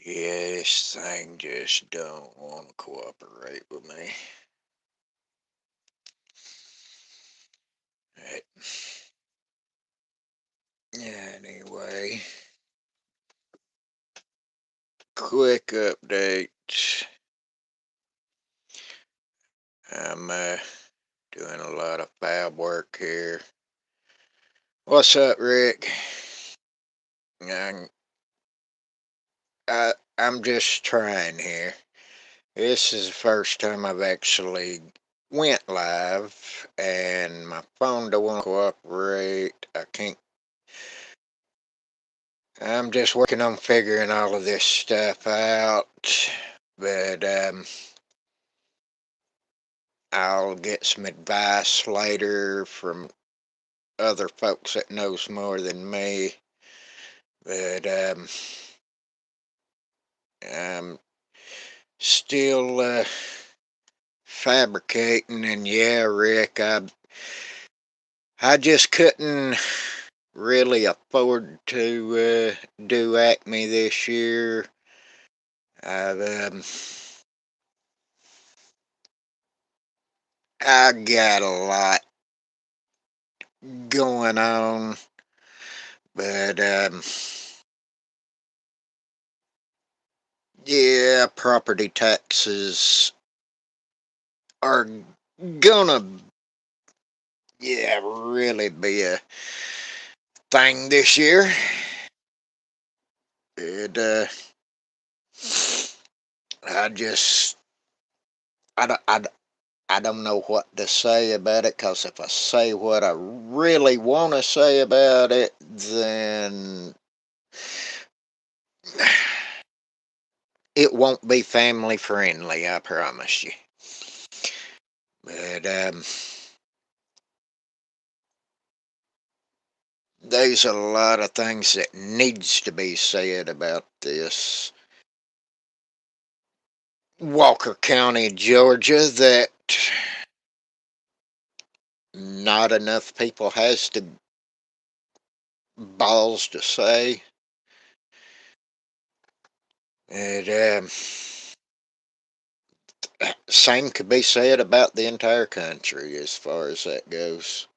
Yeah, this thing just don't want to cooperate with me. Right. Anyway, quick update. I'm doing a lot of fab work here. What's up, Rick? I'm, I'm just trying here. This is the first time I've actually went live, and my phone don't want to cooperate. I can't. I'm just working on figuring all of this stuff out, but I'll get some advice later from other folks that knows more than me. But I'm still fabricating, and yeah, Rick, I just couldn't really afford to do Acme this year. I've I got a lot going on, but yeah, property taxes are gonna, yeah, really be a thing this year. It I just I don't I don't know what to say about it, because if I say what I really want to say about it, then it won't be family friendly, I promise you. But there's a lot of things that needs to be said about this. Walker County, Georgia, that not enough people has the balls to say. And same could be said about the entire country as far as that goes.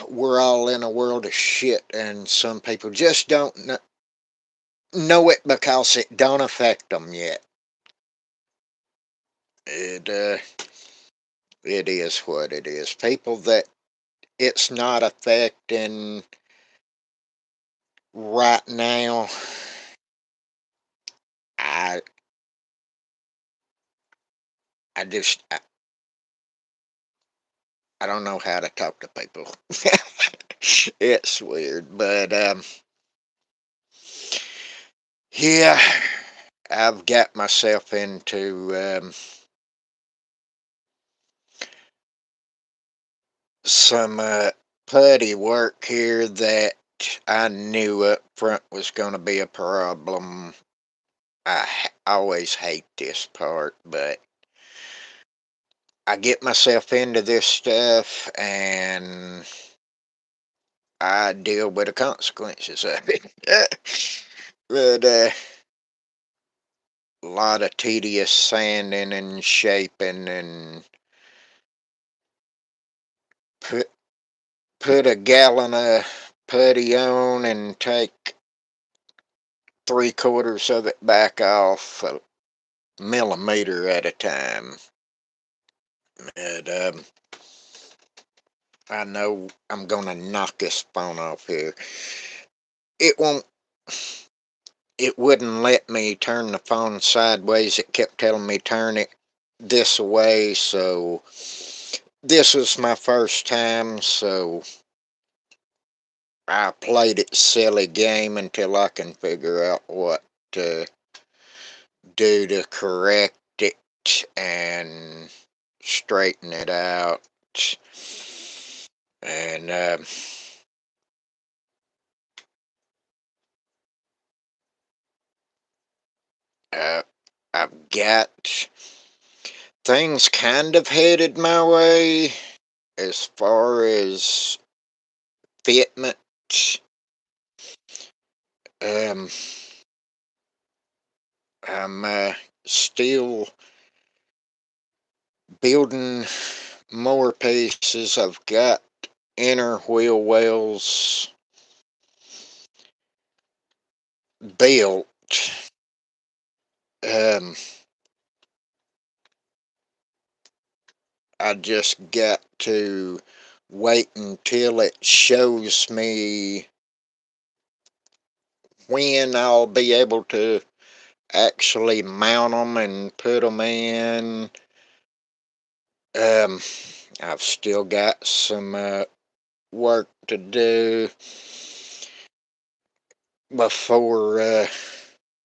We're all in a world of shit, and some people just don't know it because it don't affect them yet. It it is what it is. People that it's not affecting right now, I I just I don't know how to talk to people. It's weird, but yeah, I've got myself into some putty work here that I knew up front was going to be a problem. Always hate this part, but I get myself into this stuff and I deal with the consequences of it. But a lot of tedious sanding and shaping, and put put a gallon of putty on and take 3/4 of it back off a millimeter at a time. And I know I'm gonna knock this phone off here. It won't. It wouldn't let me turn the phone sideways. It kept telling me turn it this way. So this was my first time. So I played it silly game until I can figure out what to do to correct it and straighten it out. And uh, I've got things kind of headed my way as far as fitment. Um, I'm still building more pieces. I've got inner wheel wells built. Um, I just got to wait until it shows me when I'll be able to actually mount them and put them in. Um, I've still got some work to do before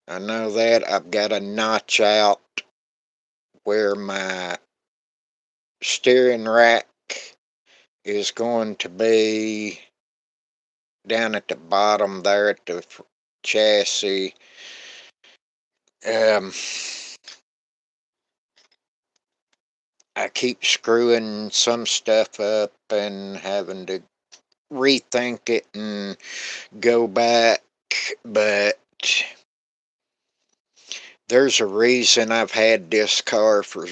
I know that. I've got to notch out where my steering rack is going to be down at the bottom there at the chassis. Um, I keep screwing some stuff up and having to rethink it and go back, but there's a reason I've had this car for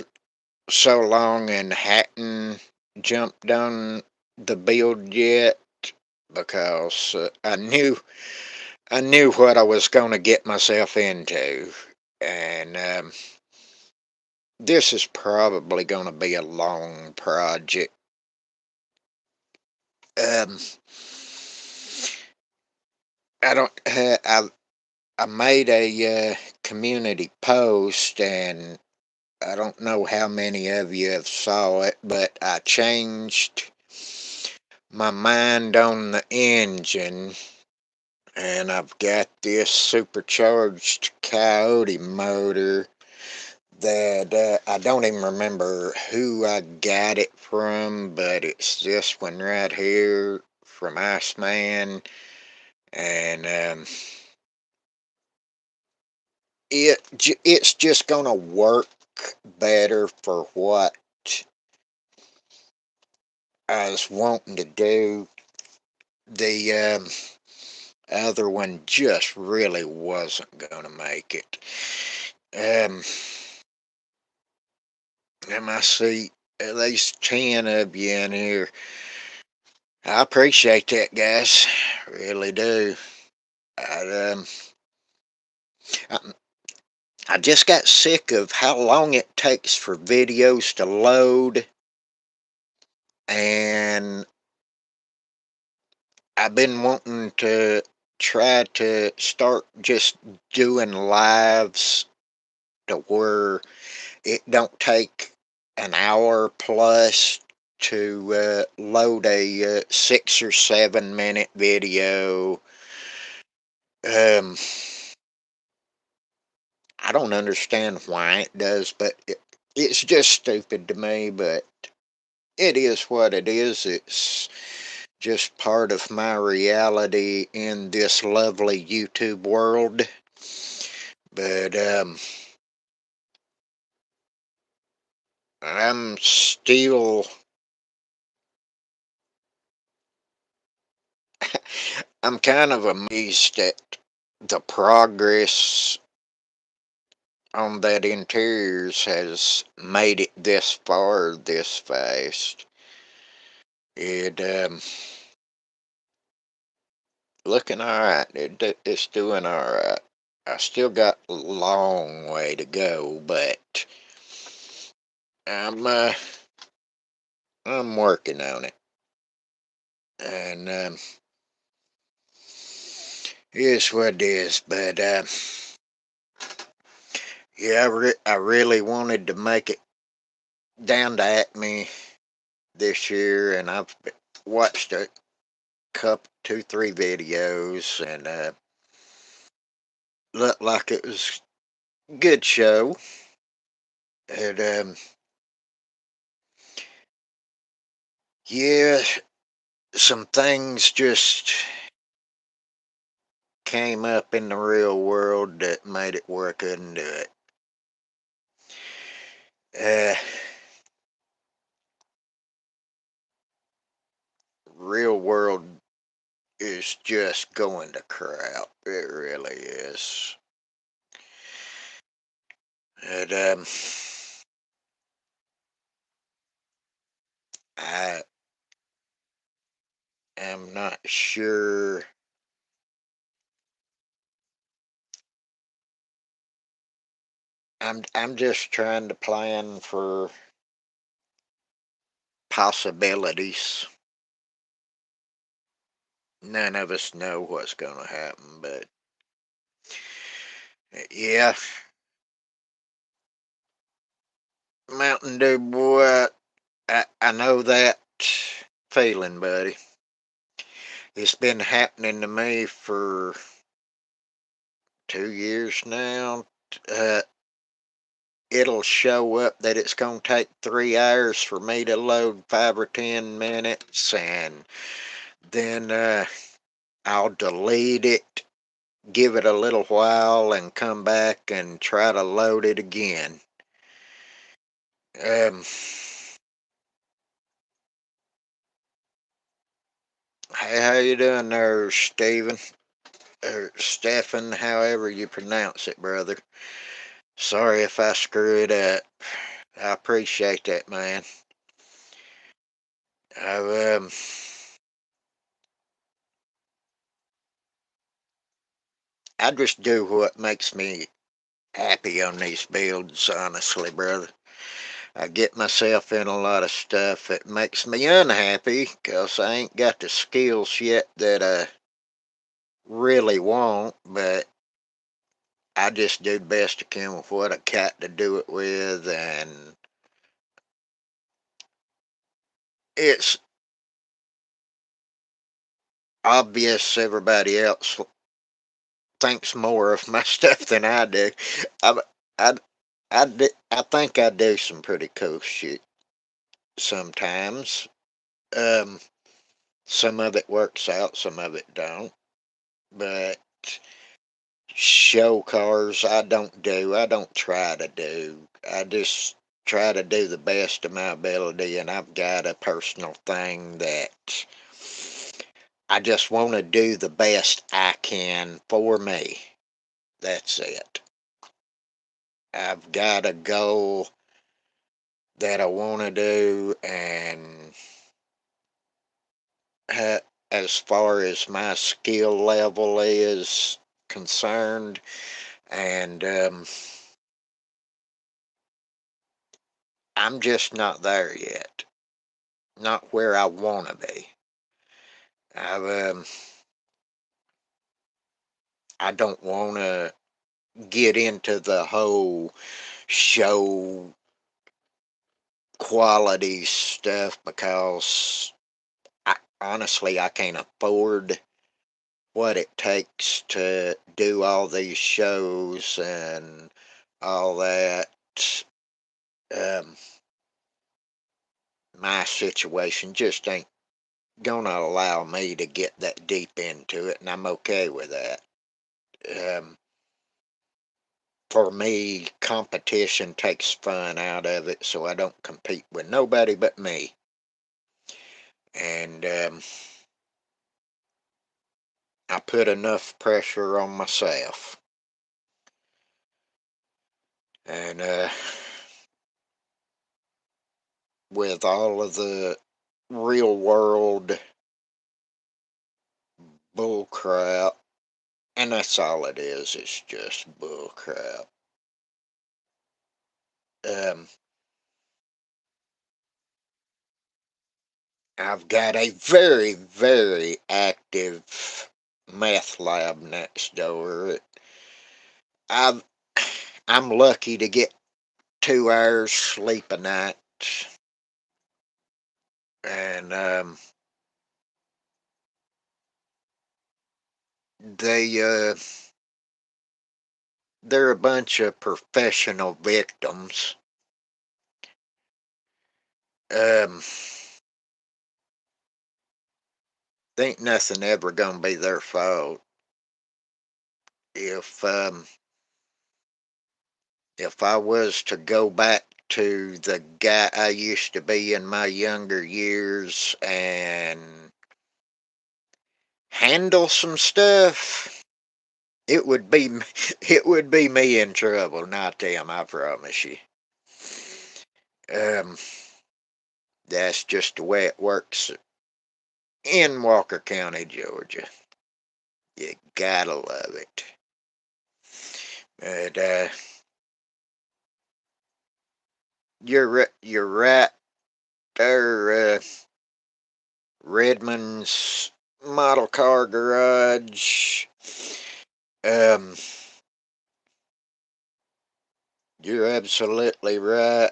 so long and hadn't jumped on the build yet, because I knew what I was going to get myself into, and this is probably going to be a long project. Um, I don't. I made a community post, and I don't know how many of you have saw it, but I changed my mind on the engine, and I've got this supercharged Coyote motor that I don't even remember who I got it from, but it's this one right here from Iceman, and it's just gonna work better for what I was wanting to do. The other one just really wasn't gonna make it. Um, and I see at least 10 of you in here. I appreciate that, guys. Really do. I, um, I, I just got sick of how long it takes for videos to load, and I've been wanting to try to start just doing lives to where it don't take an hour plus to load a 6 or 7 minute video. Um, I don't understand why it does, but it's just stupid to me. But it is what it is. It's just part of my reality in this lovely YouTube world. But I'm still, I'm kind of amazed at the progress on that interiors has made it this far this fast. It looking all right. It's doing all right. I still got a long way to go, but I'm uh, I'm working on it, and it's what it is. But yeah, I really wanted to make it down to Acme this year, and I've watched a couple, 2, 3 videos, and looked like it was a good show. And yeah, some things just came up in the real world that made it where I couldn't do it. Uh, real world is just going to crap. It really is. And I am not sure. I'm just trying to plan for possibilities. None of us know what's going to happen, but yeah, Mountain Dew boy, I know that feeling, buddy. It's been happening to me for 2 years now. Uh, it'll show up that it's going to take 3 hours for me to load 5 or 10 minutes, and then I'll delete it, give it a little while, and come back and try to load it again. Um, hey, how you doing there, Stephen? Or Stefan, however you pronounce it, brother. Sorry if I screw it up. I appreciate that, man. I I just do what makes me happy on these builds, honestly, brother. I get myself in a lot of stuff that makes me unhappy because I ain't got the skills yet that I really want, but I just do the best I can with what I got to do it with, and it's obvious everybody else thinks more of my stuff than I do. I, I, I think I do some pretty cool shit sometimes. Um, some of it works out, some of it don't. But show cars, I don't do. I don't try to do. I just try to do the best of my ability, and I've got a personal thing that I just want to do the best I can for me. That's it. I've got a goal that I want to do, and as far as my skill level is concerned, and I'm just not there yet. Not where I want to be. I've, I don't want to get into the whole show quality stuff because honestly, I can't afford what it takes to do all these shows and all that. Um, my situation just ain't gonna allow me to get that deep into it, and I'm okay with that. Um, for me, competition takes fun out of it, so I don't compete with nobody but me. And I put enough pressure on myself. And with all of the real world bull crap, and that's all it is, it's just bull crap. Um, I've got a very, very active meth lab next door. I've, I'm lucky to get 2 hours sleep a night, and they they're a bunch of professional victims. Um, ain't nothing ever gonna be their fault. If if I was to go back to the guy I used to be in my younger years and handle some stuff, it would be it would be me in trouble, not them, I promise you. Um, that's just the way it works in Walker County, Georgia. You gotta love it. But you're right there, Redmond's model car garage. Um, you're absolutely right.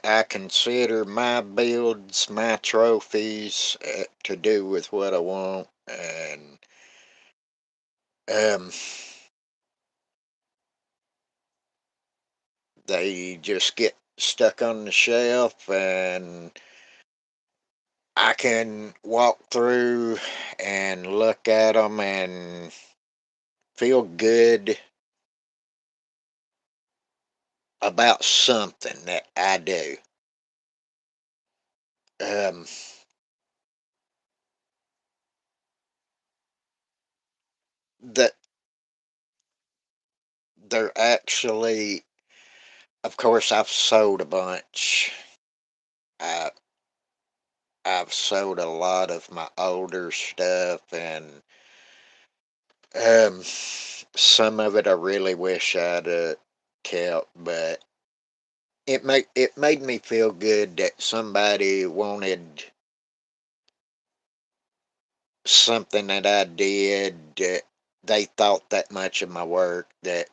I consider my builds, my trophies, to do with what I want, and um, they just get stuck on the shelf, and I can walk through and look at them and feel good about something that I do. Um, that they're actually, of course, I've sold a bunch. I, I've sold a lot of my older stuff, and some of it I really wish I'd kept, but it made me feel good that somebody wanted something that I did. That they thought that much of my work that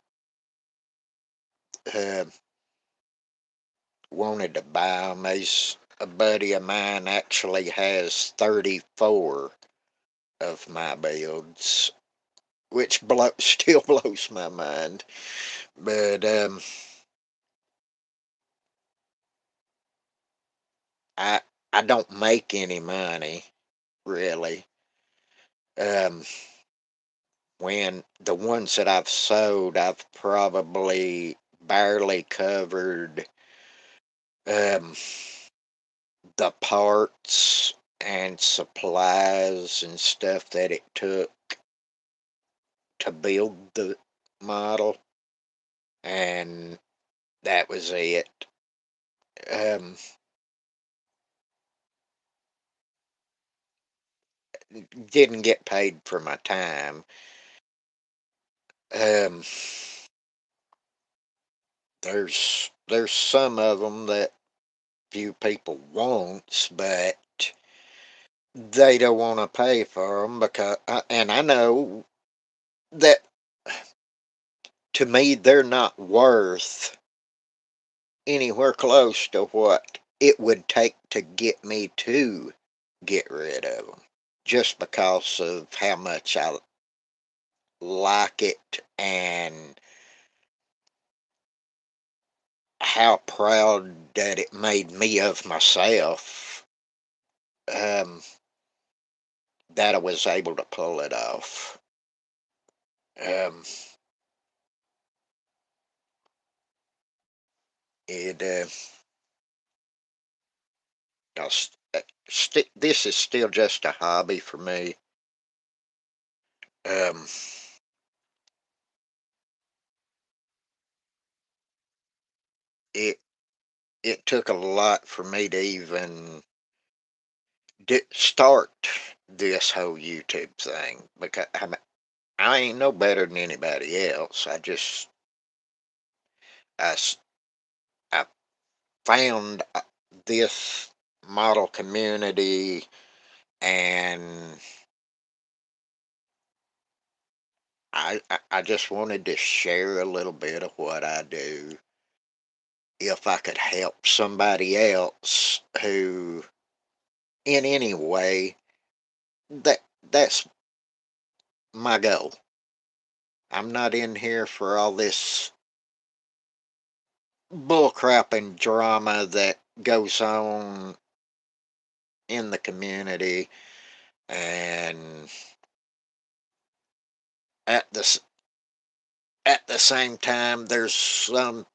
uh, wanted to buy them. A buddy of mine actually has 34 of my builds, which still blows my mind. But I I don't make any money really. Um, when the ones that I've sold, I've probably barely covered um, the parts and supplies and stuff that it took to build the model, and that was it. Um, didn't get paid for my time. Um, there's some of them that few people wants, but they don't want to pay for them because, and I know that to me they're not worth anywhere close to what it would take to get me to get rid of them, just because of how much I like it and how proud that it made me of myself, um, that I was able to pull it off. Um, it this is still just a hobby for me. Um, it it took a lot for me to even start this whole YouTube thing because I ain't no better than anybody else. I, s- I found this model community, and I just wanted to share a little bit of what I do. If I could help somebody else who, in any way, that's my goal. I'm not in here for all this bullcrap and drama that goes on in the community, and at the at the same time, there's some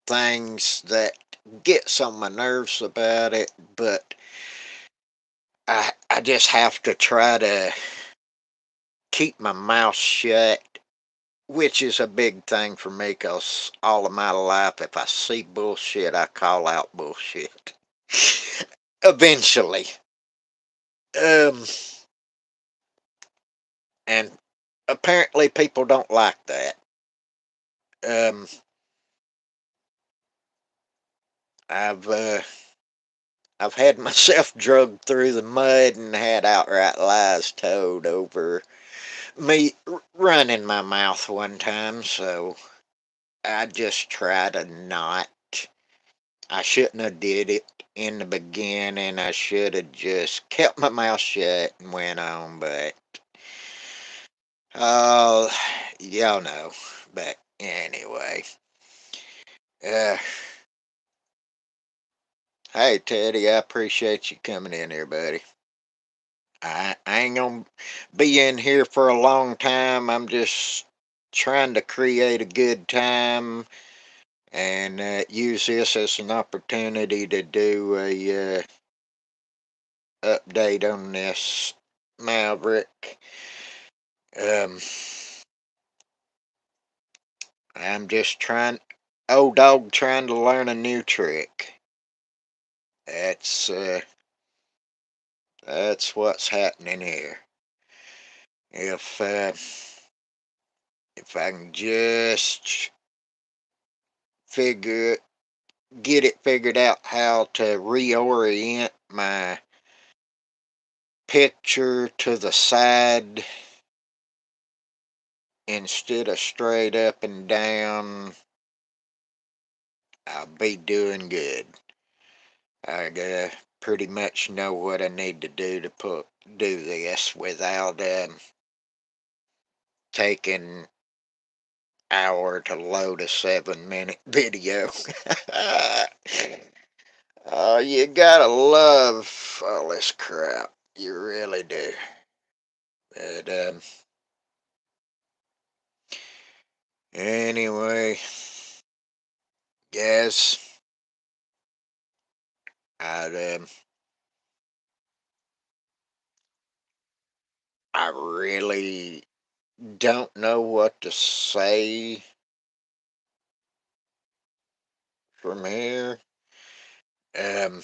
things that gets on my nerves about it, but I just have to try to keep my mouth shut, which is a big thing for me because all of my life, if I see bullshit, I call out bullshit. Eventually. Um, and apparently people don't like that. Um, I've uh, I've had myself drugged through the mud and had outright lies told over me running my mouth one time, so I just try to not. I shouldn't have did it in the beginning. I should have just kept my mouth shut and went on, but oh, y'all know. But anyway, uh, hey Teddy, I appreciate you coming in here, buddy. I ain't gonna be in here for a long time. I'm just trying to create a good time and use this as an opportunity to do a update on this Maverick. Um, I'm just old dog trying to learn a new trick. That's uh, that's what's happening here. If uh, if I can just figure get it figured out how to reorient my picture to the side instead of straight up and down, I'll be doing good. I pretty much know what I need to do to do this without taking hour to load a 7-minute video. Oh, you gotta love all this crap. You really do. But anyway, guys, I I really don't know what to say from here. Um,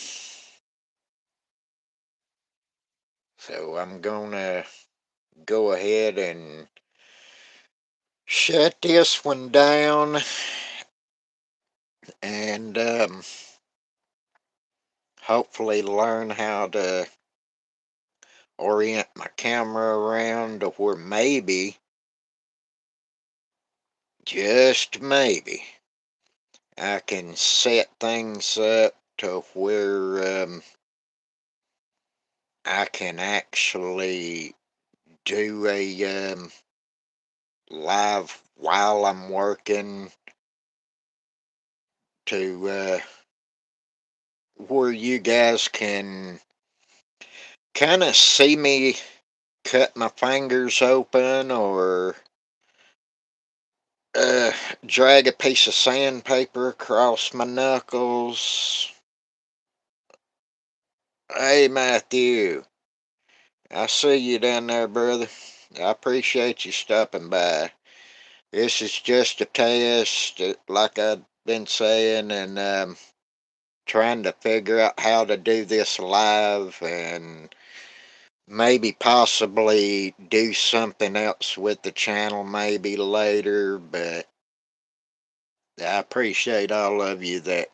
so I'm gonna go ahead and shut this one down and hopefully learn how to orient my camera around to where maybe, just maybe, I can set things up to where I can actually do a live while I'm working to where you guys can kind of see me cut my fingers open or uh, drag a piece of sandpaper across my knuckles. Hey, Matthew, I see you down there, brother. I appreciate you stopping by. This is just a test, like I've been saying, and trying to figure out how to do this live and maybe possibly do something else with the channel maybe later, but I appreciate all of you that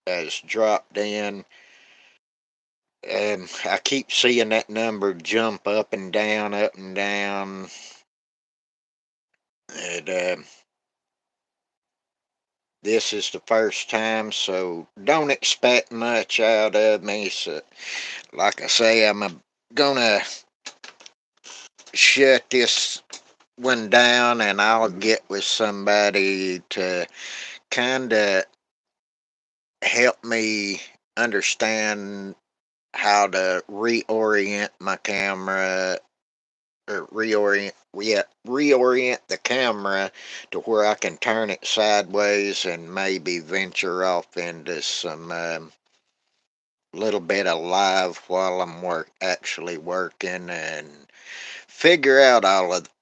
has dropped in. I keep seeing that number jump up and down, up and down. And this is the first time, so don't expect much out of me. So, like I say, gonna shut this one down and I'll get with somebody to kind of help me understand how to reorient my camera or reorient the camera to where I can turn it sideways and maybe venture off into some little bit of live while I'm actually working and figure out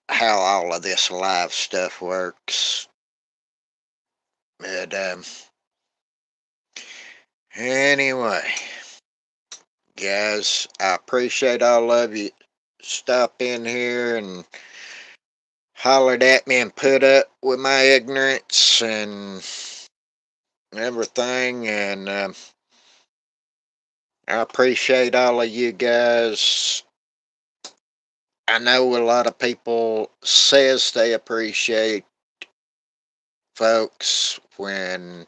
how all of this live stuff works. But anyway, guys, I appreciate all of you stop in here and hollered at me and put up with my ignorance and everything. And I appreciate all of you guys. I know a lot of people says they appreciate folks when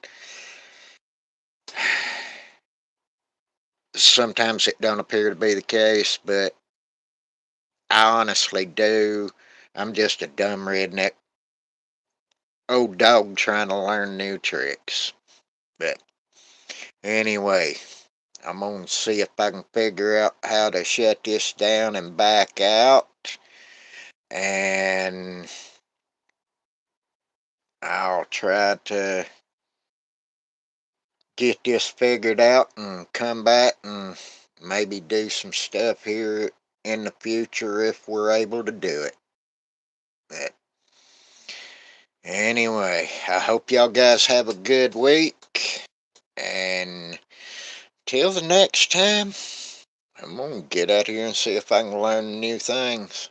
sometimes it don't appear to be the case, but I honestly do. I'm just a dumb redneck old dog trying to learn new tricks. But anyway, I'm gonna see if I can figure out how to shut this down and back out. And I'll try to get this figured out and come back and maybe do some stuff here in the future if we're able to do it. But anyway, I hope y'all guys have a good week. And till the next time, I'm gonna get out here and see if I can learn new things.